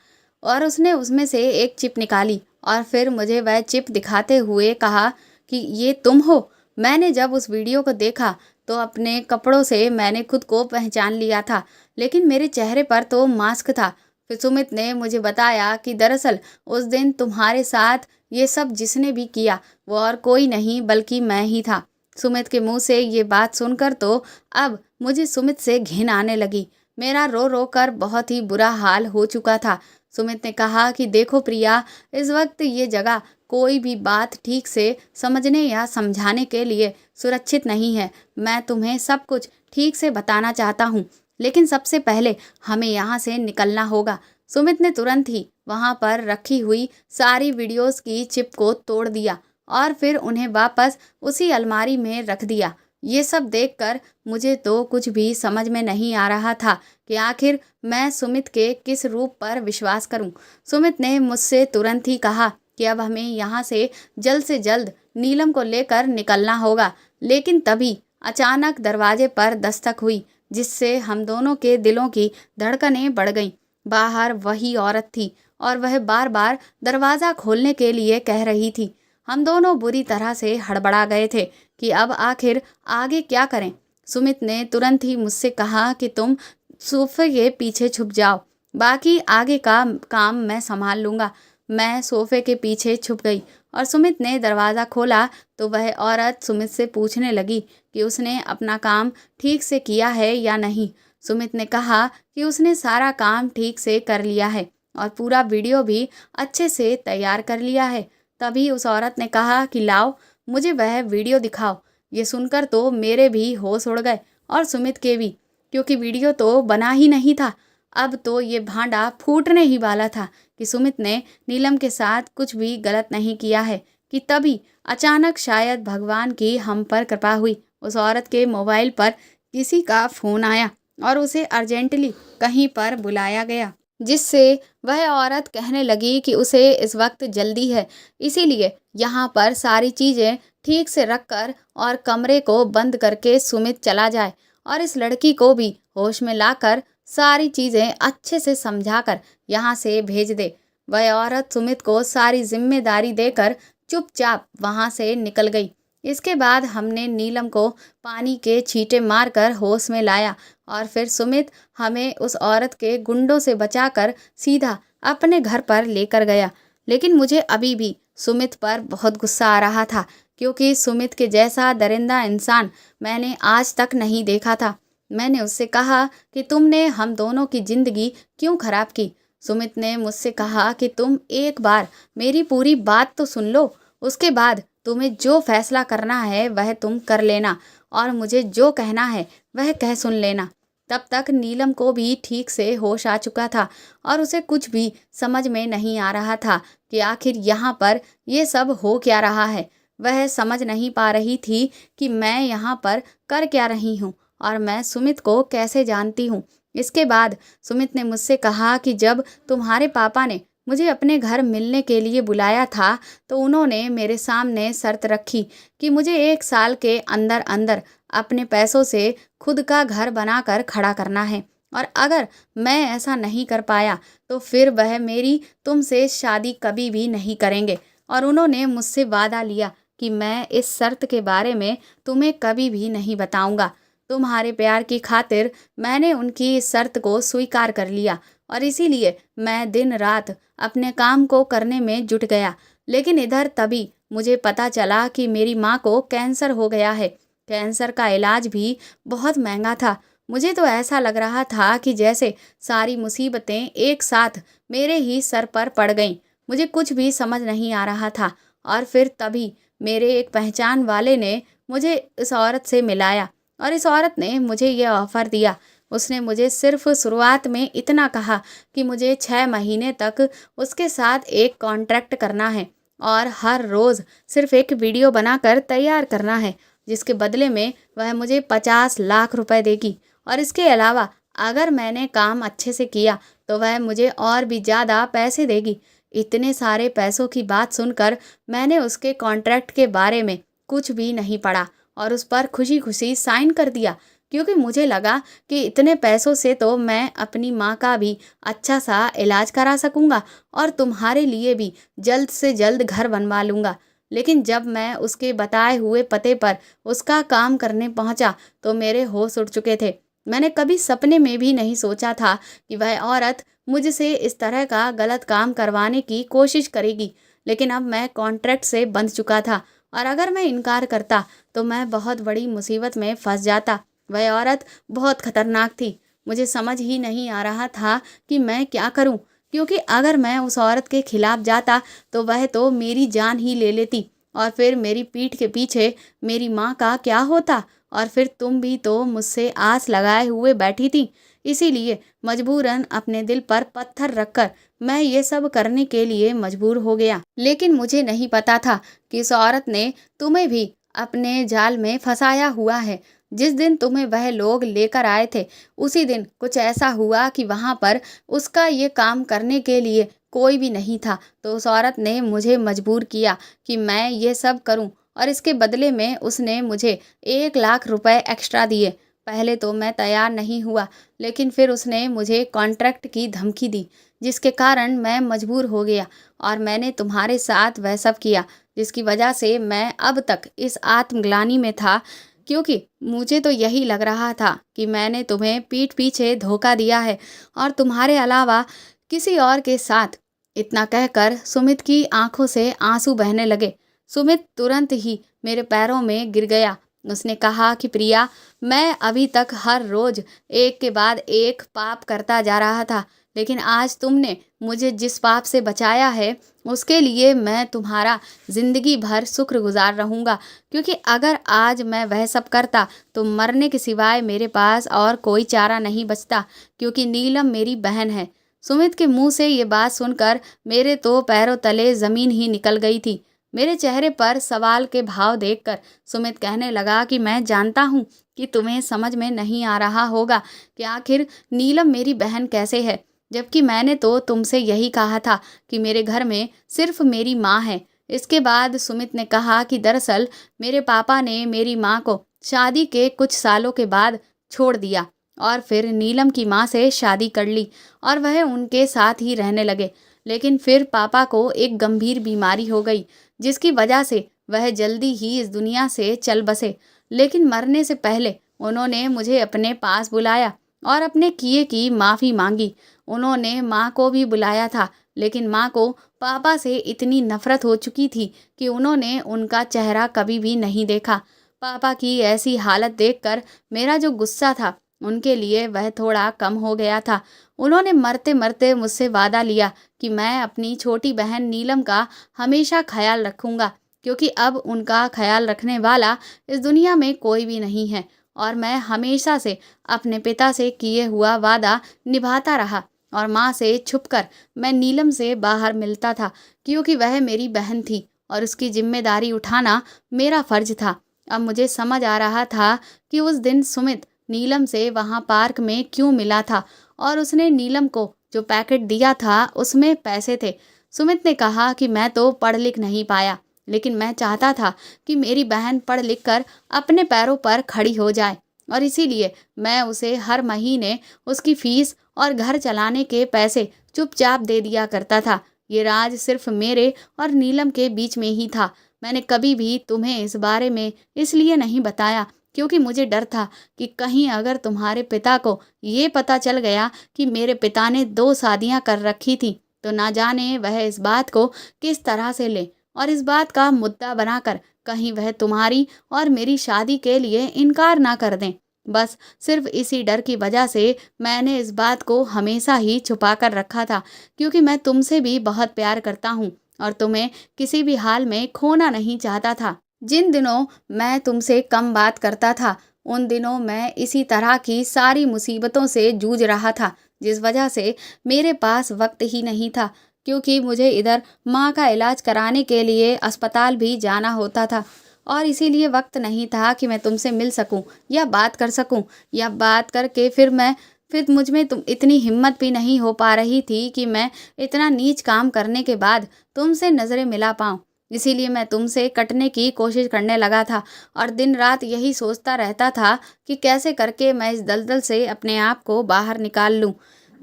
और उसने उसमें से एक चिप निकाली और फिर मुझे वह चिप दिखाते हुए कहा कि ये तुम हो। मैंने जब उस वीडियो को देखा तो अपने कपड़ों से मैंने खुद को पहचान लिया था, लेकिन मेरे चेहरे पर तो मास्क था। फिर सुमित ने मुझे बताया कि दरअसल उस दिन तुम्हारे साथ ये सब जिसने भी किया वो और कोई नहीं बल्कि मैं ही था। सुमित के मुंह से ये बात सुनकर तो अब मुझे सुमित से घिन आने लगी। मेरा रो रो कर बहुत ही बुरा हाल हो चुका था। सुमित ने कहा कि देखो प्रिया, इस वक्त ये जगह कोई भी बात ठीक से समझने या समझाने के लिए सुरक्षित नहीं है। मैं तुम्हें सब कुछ ठीक से बताना चाहता हूँ, लेकिन सबसे पहले हमें यहाँ से निकलना होगा। सुमित ने तुरंत ही वहाँ पर रखी हुई सारी वीडियोस की चिप को तोड़ दिया और फिर उन्हें वापस उसी अलमारी में रख दिया। ये सब देखकर मुझे तो कुछ भी समझ में नहीं आ रहा था कि आखिर मैं सुमित के किस रूप पर विश्वास करूं। सुमित ने मुझसे तुरंत ही कहा कि अब हमें यहाँ से जल्द नीलम को लेकर निकलना होगा, लेकिन तभी अचानक दरवाजे पर दस्तक हुई, जिससे हम दोनों के दिलों की धड़कनें बढ़ गईं। बाहर वही औरत थी और वह बार बार दरवाज़ा खोलने के लिए कह रही थी। हम दोनों बुरी तरह से हड़बड़ा गए थे कि अब आखिर आगे क्या करें। सुमित ने तुरंत ही मुझसे कहा कि तुम सोफे के पीछे छुप जाओ, बाकी आगे का काम मैं संभाल लूँगा। मैं सोफे के पीछे छुप गई और सुमित ने दरवाज़ा खोला तो वह औरत सुमित से पूछने लगी कि उसने अपना काम ठीक से किया है या नहीं। सुमित ने कहा कि उसने सारा काम ठीक से कर लिया है और पूरा वीडियो भी अच्छे से तैयार कर लिया है। तभी उस औरत ने कहा कि लाओ, मुझे वह वीडियो दिखाओ। ये सुनकर तो मेरे भी होश उड़ गए और सुमित के भी, क्योंकि वीडियो तो बना ही नहीं था। अब तो ये भांडा फूटने ही वाला था कि सुमित ने नीलम के साथ कुछ भी गलत नहीं किया है कि तभी अचानक शायद भगवान की हम पर कृपा हुई। उस औरत के मोबाइल पर किसी का फ़ोन आया और उसे अर्जेंटली कहीं पर बुलाया गया। जिससे वह औरत कहने लगी कि उसे इस वक्त जल्दी है, इसीलिए यहाँ पर सारी चीज़ें ठीक से रखकर और कमरे को बंद करके सुमित चला जाए और इस लड़की को भी होश में लाकर सारी चीज़ें अच्छे से समझाकर यहाँ से भेज दे। वह औरत सुमित को सारी जिम्मेदारी देकर चुपचाप वहाँ से निकल गई। इसके बाद हमने नीलम को पानी के छींटे मारकर होश में लाया और फिर सुमित हमें उस औरत के गुंडों से बचाकर सीधा अपने घर पर लेकर गया। लेकिन मुझे अभी भी सुमित पर बहुत गुस्सा आ रहा था, क्योंकि सुमित के जैसा दरिंदा इंसान मैंने आज तक नहीं देखा था। मैंने उससे कहा कि तुमने हम दोनों की जिंदगी क्यों खराब की। सुमित ने मुझसे कहा कि तुम एक बार मेरी पूरी बात तो सुन लो, उसके बाद तुम्हें जो फैसला करना है वह तुम कर लेना और मुझे जो कहना है वह कह सुन लेना। तब तक नीलम को भी ठीक से होश आ चुका था और उसे कुछ भी समझ में नहीं आ रहा था कि आखिर यहाँ पर ये सब हो क्या रहा है। वह समझ नहीं पा रही थी कि मैं यहाँ पर कर क्या रही हूँ और मैं सुमित को कैसे जानती हूँ। इसके बाद सुमित ने मुझसे कहा कि जब तुम्हारे पापा ने मुझे अपने घर मिलने के लिए बुलाया था तो उन्होंने मेरे सामने शर्त रखी कि मुझे 1 साल के अंदर अंदर अपने पैसों से खुद का घर बनाकर खड़ा करना है और अगर मैं ऐसा नहीं कर पाया तो फिर वह मेरी तुमसे शादी कभी भी नहीं करेंगे। और उन्होंने मुझसे वादा लिया कि मैं इस शर्त के बारे में तुम्हें कभी भी नहीं बताऊंगा। तुम्हारे प्यार की खातिर मैंने उनकी इस शर्त को स्वीकार कर लिया और इसीलिए मैं दिन रात अपने काम को करने में जुट गया। लेकिन इधर तभी मुझे पता चला कि मेरी माँ को कैंसर हो गया है। कैंसर का इलाज भी बहुत महंगा था। मुझे तो ऐसा लग रहा था कि जैसे सारी मुसीबतें एक साथ मेरे ही सर पर पड़ गईं। मुझे कुछ भी समझ नहीं आ रहा था और फिर तभी मेरे एक पहचान वाले ने मुझे इस औरत से मिलाया और इस औरत ने मुझे यह ऑफ़र दिया। उसने मुझे सिर्फ शुरुआत में इतना कहा कि मुझे 6 महीने तक उसके साथ एक कॉन्ट्रैक्ट करना है और हर रोज़ सिर्फ एक वीडियो बनाकर तैयार करना है, जिसके बदले में वह मुझे 50 लाख रुपए देगी और इसके अलावा अगर मैंने काम अच्छे से किया तो वह मुझे और भी ज़्यादा पैसे देगी। इतने सारे पैसों की बात सुनकर मैंने उसके कॉन्ट्रैक्ट के बारे में कुछ भी नहीं पढ़ा और उस पर खुशी खुशी साइन कर दिया, क्योंकि मुझे लगा कि इतने पैसों से तो मैं अपनी माँ का भी अच्छा सा इलाज करा सकूँगा और तुम्हारे लिए भी जल्द से जल्द घर बनवा लूँगा। लेकिन जब मैं उसके बताए हुए पते पर उसका काम करने पहुँचा तो मेरे होश उड़ चुके थे। मैंने कभी सपने में भी नहीं सोचा था कि वह औरत मुझसे इस तरह का गलत काम करवाने की कोशिश करेगी। लेकिन अब मैं कॉन्ट्रैक्ट से बंध चुका था और अगर मैं इनकार करता तो मैं बहुत बड़ी मुसीबत में फंस जाता। वह औरत बहुत खतरनाक थी। मुझे समझ ही नहीं आ रहा था कि मैं क्या करूं, क्योंकि अगर मैं उस औरत के खिलाफ जाता तो वह तो मेरी जान ही ले लेती और फिर मेरी पीठ के पीछे मेरी माँ का क्या होता और फिर तुम भी तो मुझसे आस लगाए हुए बैठी थी। इसीलिए मजबूरन अपने दिल पर पत्थर रखकर मैं ये सब करने के लिए मजबूर हो गया। लेकिन मुझे नहीं पता था कि इस औरत ने तुम्हें भी अपने जाल में फंसाया हुआ है। जिस दिन तुम्हें वह लोग लेकर आए थे उसी दिन कुछ ऐसा हुआ कि वहाँ पर उसका ये काम करने के लिए कोई भी नहीं था, तो उस औरत ने मुझे मजबूर किया कि मैं ये सब करूं और इसके बदले में उसने मुझे 1 लाख रुपए एक्स्ट्रा दिए। पहले तो मैं तैयार नहीं हुआ, लेकिन फिर उसने मुझे कॉन्ट्रैक्ट की धमकी दी, जिसके कारण मैं मजबूर हो गया और मैंने तुम्हारे साथ वह सब किया, जिसकी वजह से मैं अब तक इस आत्मग्लानि में था, क्योंकि मुझे तो यही लग रहा था कि मैंने तुम्हें पीठ पीछे धोखा दिया है और तुम्हारे अलावा किसी और के साथ। इतना कहकर सुमित की आंखों से आंसू बहने लगे। सुमित तुरंत ही मेरे पैरों में गिर गया। उसने कहा कि प्रिया, मैं अभी तक हर रोज एक के बाद एक पाप करता जा रहा था, लेकिन आज तुमने मुझे जिस पाप से बचाया है उसके लिए मैं तुम्हारा जिंदगी भर शुक्रगुजार रहूँगा, क्योंकि अगर आज मैं वह सब करता तो मरने के सिवाय मेरे पास और कोई चारा नहीं बचता, क्योंकि नीलम मेरी बहन है। सुमित के मुंह से ये बात सुनकर मेरे तो पैरों तले जमीन ही निकल गई थी। मेरे चेहरे पर सवाल के भाव देखकर सुमित कहने लगा कि मैं जानता हूँ कि तुम्हें समझ में नहीं आ रहा होगा कि आखिर नीलम मेरी बहन कैसे है। जबकि मैंने तो तुमसे यही कहा था कि मेरे घर में सिर्फ मेरी माँ है। इसके बाद सुमित ने कहा कि दरअसल मेरे पापा ने मेरी माँ को शादी के कुछ सालों के बाद छोड़ दिया और फिर नीलम की माँ से शादी कर ली और वह उनके साथ ही रहने लगे। लेकिन फिर पापा को एक गंभीर बीमारी हो गई, जिसकी वजह से वह जल्दी ही इस दुनिया से चल बसे। लेकिन मरने से पहले उन्होंने मुझे अपने पास बुलाया और अपने किए की माफ़ी मांगी। उन्होंने माँ को भी बुलाया था, लेकिन माँ को पापा से इतनी नफरत हो चुकी थी कि उन्होंने उनका चेहरा कभी भी नहीं देखा। पापा की ऐसी हालत देखकर मेरा जो गुस्सा था उनके लिए वह थोड़ा कम हो गया था। उन्होंने मरते मरते मुझसे वादा लिया कि मैं अपनी छोटी बहन नीलम का हमेशा ख्याल रखूंगा, क्योंकि अब उनका ख्याल रखने वाला इस दुनिया में कोई भी नहीं है। और मैं हमेशा से अपने पिता से किए हुआ वादा निभाता रहा और माँ से छुपकर मैं नीलम से बाहर मिलता था, क्योंकि वह मेरी बहन थी और उसकी जिम्मेदारी उठाना मेरा फर्ज था। अब मुझे समझ आ रहा था कि उस दिन सुमित नीलम से वहाँ पार्क में क्यों मिला था और उसने नीलम को जो पैकेट दिया था उसमें पैसे थे। सुमित ने कहा कि मैं तो पढ़ लिख नहीं पाया, लेकिन मैं चाहता था कि मेरी बहन पढ़ लिख कर अपने पैरों पर खड़ी हो जाए, और इसीलिए मैं उसे हर महीने उसकी फीस और घर चलाने के पैसे चुपचाप दे दिया करता था। ये राज सिर्फ मेरे और नीलम के बीच में ही था। मैंने कभी भी तुम्हें इस बारे में इसलिए नहीं बताया क्योंकि मुझे डर था कि कहीं अगर तुम्हारे पिता को ये पता चल गया कि मेरे पिता ने 2 शादियां कर रखी थी, तो ना जाने वह इस बात को किस तरह से ले और इस बात का मुद्दा बनाकर कहीं वह तुम्हारी और मेरी शादी के लिए इनकार ना कर दें। बस सिर्फ इसी डर की वजह से मैंने इस बात को हमेशा ही छुपा कर रखा था, क्योंकि मैं तुमसे भी बहुत प्यार करता हूँ और तुम्हें किसी भी हाल में खोना नहीं चाहता था। जिन दिनों मैं तुमसे कम बात करता था, उन दिनों मैं इसी तरह की सारी मुसीबतों से जूझ रहा था, जिस वजह से मेरे पास वक्त ही नहीं था, क्योंकि मुझे इधर माँ का इलाज कराने के लिए अस्पताल भी जाना होता था और इसीलिए वक्त नहीं था कि मैं तुमसे मिल सकूं या बात कर सकूं, या बात करके फिर मुझ में तुम इतनी हिम्मत भी नहीं हो पा रही थी कि मैं इतना नीच काम करने के बाद तुमसे नज़रें मिला पाऊं। इसीलिए मैं तुमसे कटने की कोशिश करने लगा था और दिन रात यही सोचता रहता था कि कैसे करके मैं इस दलदल से अपने आप को बाहर निकाल लूं।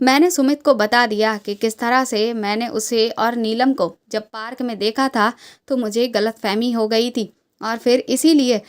मैंने सुमित को बता दिया कि किस तरह से मैंने उसे और नीलम को जब पार्क में देखा था तो मुझे गलतफहमी हो गई थी, और फिर इसीलिए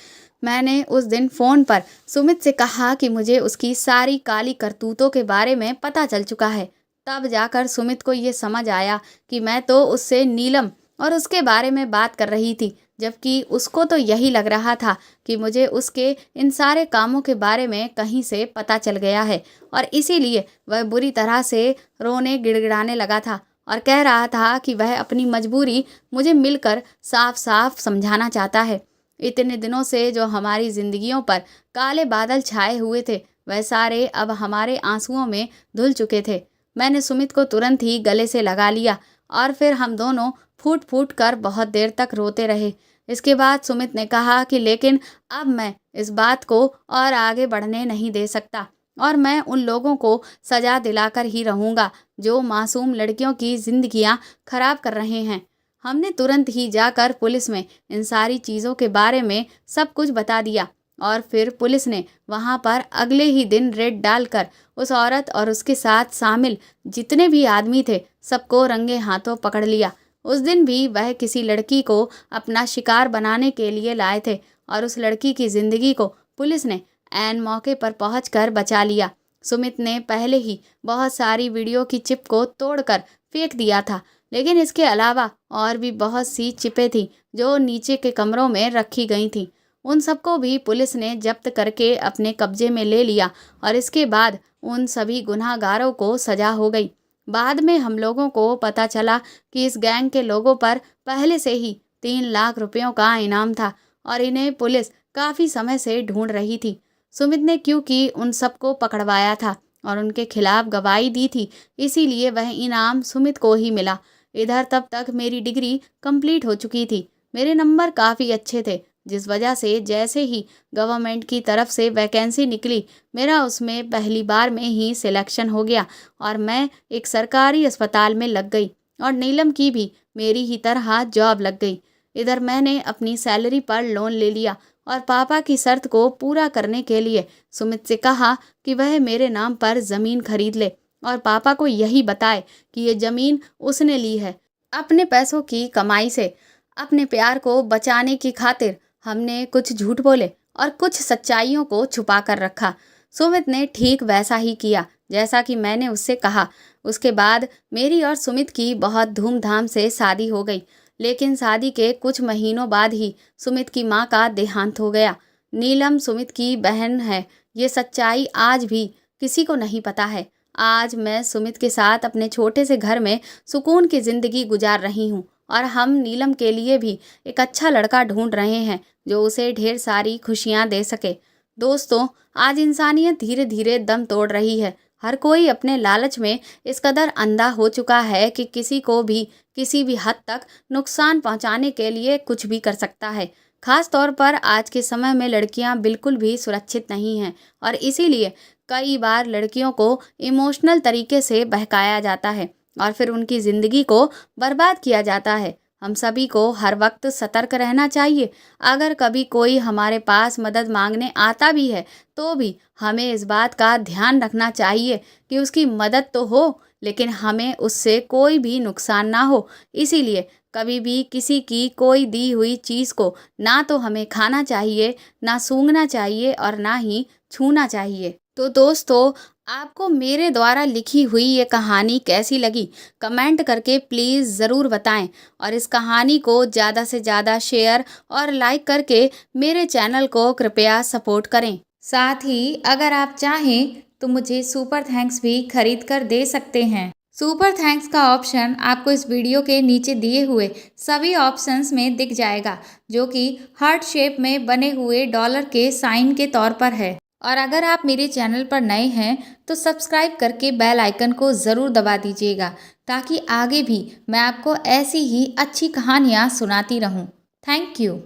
मैंने उस दिन फ़ोन पर सुमित से कहा कि मुझे उसकी सारी काली करतूतों के बारे में पता चल चुका है। तब जाकर सुमित को ये समझ आया कि मैं तो उससे नीलम और उसके बारे में बात कर रही थी, जबकि उसको तो यही लग रहा था कि मुझे उसके इन सारे कामों के बारे में कहीं से पता चल गया है, और इसीलिए वह बुरी तरह से रोने गिड़गिड़ाने लगा था और कह रहा था कि वह अपनी मजबूरी मुझे मिलकर साफ साफ समझाना चाहता है। इतने दिनों से जो हमारी जिंदगियों पर काले बादल छाए हुए थे, वह सारे अब हमारे आंसुओं में धुल चुके थे। मैंने सुमित को तुरंत ही गले से लगा लिया और फिर हम दोनों फूट फूट कर बहुत देर तक रोते रहे। इसके बाद सुमित ने कहा कि लेकिन अब मैं इस बात को और आगे बढ़ने नहीं दे सकता और मैं उन लोगों को सजा दिलाकर ही रहूँगा जो मासूम लड़कियों की जिंदगियां खराब कर रहे हैं। हमने तुरंत ही जाकर पुलिस में इन सारी चीज़ों के बारे में सब कुछ बता दिया और फिर पुलिस ने वहां पर अगले ही दिन रेड डालकर उस औरत और उसके साथ शामिल जितने भी आदमी थे सबको रंगे हाथों पकड़ लिया। उस दिन भी वह किसी लड़की को अपना शिकार बनाने के लिए लाए थे और उस लड़की की ज़िंदगी को पुलिस ने ऐन मौके पर पहुंचकर बचा लिया। सुमित ने पहले ही बहुत सारी वीडियो की चिप को तोड़कर फेंक दिया था, लेकिन इसके अलावा और भी बहुत सी चिपें थीं जो नीचे के कमरों में रखी गई थीं। उन सबको भी पुलिस ने जब्त करके अपने कब्जे में ले लिया और इसके बाद उन सभी गुनहगारों को सजा हो गई। बाद में हम लोगों को पता चला कि इस गैंग के लोगों पर पहले से ही 3 लाख रुपयों का इनाम था और इन्हें पुलिस काफ़ी समय से ढूंढ रही थी। सुमित ने क्योंकि उन सबको पकड़वाया था और उनके खिलाफ गवाही दी थी, इसीलिए वह इनाम सुमित को ही मिला। इधर तब तक मेरी डिग्री कंप्लीट हो चुकी थी। मेरे नंबर काफ़ी अच्छे थे, जिस वजह से जैसे ही गवर्नमेंट की तरफ से वैकेंसी निकली, मेरा उसमें पहली बार में ही सिलेक्शन हो गया और मैं एक सरकारी अस्पताल में लग गई और नीलम की भी मेरी ही तरह जॉब लग गई। इधर मैंने अपनी सैलरी पर लोन ले लिया और पापा की शर्त को पूरा करने के लिए सुमित से कहा कि वह मेरे नाम पर ज़मीन खरीद ले और पापा को यही बताए कि ये ज़मीन उसने ली है अपने पैसों की कमाई से। अपने प्यार को बचाने की खातिर हमने कुछ झूठ बोले और कुछ सच्चाइयों को छुपा कर रखा। सुमित ने ठीक वैसा ही किया जैसा कि मैंने उससे कहा। उसके बाद मेरी और सुमित की बहुत धूमधाम से शादी हो गई, लेकिन शादी के कुछ महीनों बाद ही सुमित की माँ का देहांत हो गया। नीलम सुमित की बहन है, ये सच्चाई आज भी किसी को नहीं पता है। आज मैं सुमित के साथ अपने छोटे से घर में सुकून की ज़िंदगी गुजार रही हूँ और हम नीलम के लिए भी एक अच्छा लड़का ढूंढ रहे हैं जो उसे ढेर सारी खुशियाँ दे सके। दोस्तों, आज इंसानियत धीरे धीरे दम तोड़ रही है। हर कोई अपने लालच में इस कदर अंधा हो चुका है कि किसी को भी किसी भी हद तक नुकसान पहुंचाने के लिए कुछ भी कर सकता है। खास तौर पर आज के समय में लड़कियां बिल्कुल भी सुरक्षित नहीं हैं और इसीलिए कई बार लड़कियों को इमोशनल तरीके से बहकाया जाता है और फिर उनकी ज़िंदगी को बर्बाद किया जाता है। हम सभी को हर वक्त सतर्क रहना चाहिए। अगर कभी कोई हमारे पास मदद मांगने आता भी है तो भी हमें इस बात का ध्यान रखना चाहिए कि उसकी मदद तो हो, लेकिन हमें उससे कोई भी नुकसान ना हो। इसीलिए कभी भी किसी की कोई दी हुई चीज़ को ना तो हमें खाना चाहिए, ना सूंघना चाहिए और ना ही छूना चाहिए। तो दोस्तों, आपको मेरे द्वारा लिखी हुई ये कहानी कैसी लगी कमेंट करके प्लीज़ ज़रूर बताएं और इस कहानी को ज़्यादा से ज़्यादा शेयर और लाइक करके मेरे चैनल को कृपया सपोर्ट करें। साथ ही अगर आप चाहें तो मुझे सुपर थैंक्स भी खरीद कर दे सकते हैं। सुपर थैंक्स का ऑप्शन आपको इस वीडियो के नीचे दिए हुए सभी ऑप्शंस में दिख जाएगा, जो कि हार्ट शेप में बने हुए डॉलर के साइन के तौर पर है। और अगर आप मेरे चैनल पर नए हैं तो सब्सक्राइब करके बेल आइकन को ज़रूर दबा दीजिएगा ताकि आगे भी मैं आपको ऐसी ही अच्छी कहानियाँ सुनाती रहूँ। Thank you.